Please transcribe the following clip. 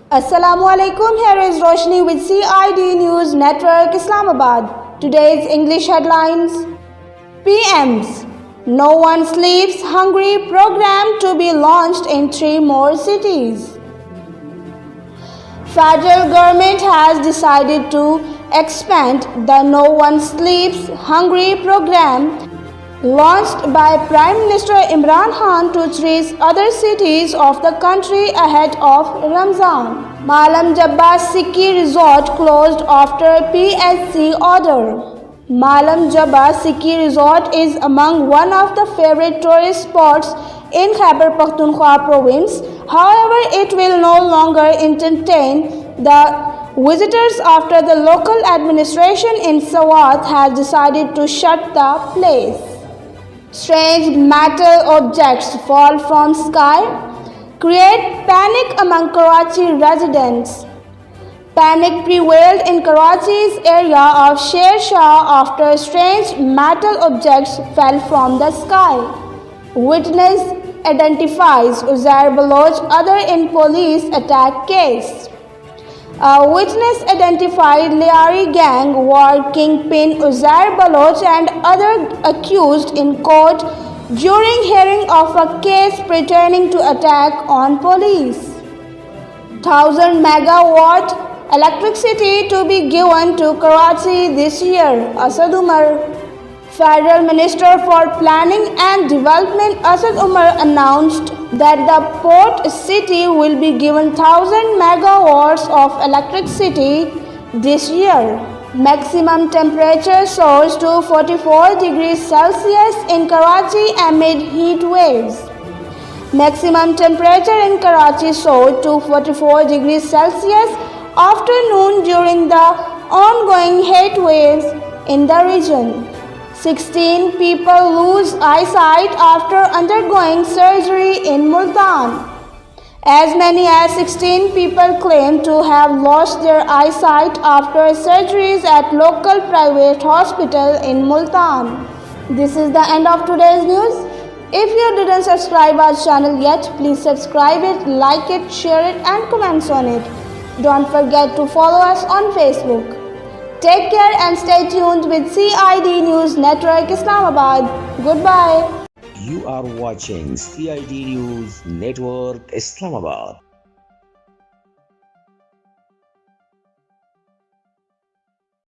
Assalamualaikum. Here is Roshni with CID News Network Islamabad. Today's English headlines. PM's No One Sleeps Hungry program to be launched in 3 more cities. Federal government has decided to expand the No One Sleeps Hungry program launched by Prime Minister Imran Khan to 3 other cities of the country ahead of Ramzan. Malam Jabba Sikhi Resort closed after PSC order. Malam Jabba Sikhi Resort is among one of the favorite tourist spots in Khyber Pakhtunkhwa province. However, it will no longer entertain the visitors after the local administration in Swat has decided to shut the place. Strange metal objects fall from sky, create panic among Karachi residents. Panic prevailed in Karachi's area of Sher Shah after strange metal objects fell from the sky. Witness identifies Uzair Baloch other in police attack case. A witness identified Liari gang war kingpin Uzair Baloch and other accused in court during hearing of a case pertaining to attack on police. 1000 megawatt electricity to be given to Karachi this year. Asad Umar. Federal Minister for Planning and Development Asad Umar announced that the port city will be given 1000 megawatts of electricity this year. Maximum temperature soars to 44 degrees Celsius in Karachi amid heat waves. Maximum temperature in Karachi soared to 44 degrees Celsius after noon during the ongoing heat waves in the region. 16 people lose eyesight after undergoing surgery in Multan. As many as 16 people claim to have lost their eyesight after surgeries at local private hospital in Multan. This is the end of today's news. If you didn't subscribe our channel yet, please subscribe it, like it, share it and comments on it. Don't forget to follow us on Facebook. Take care and stay tuned with CID News Network Islamabad. Goodbye. You are watching CID News Network Islamabad.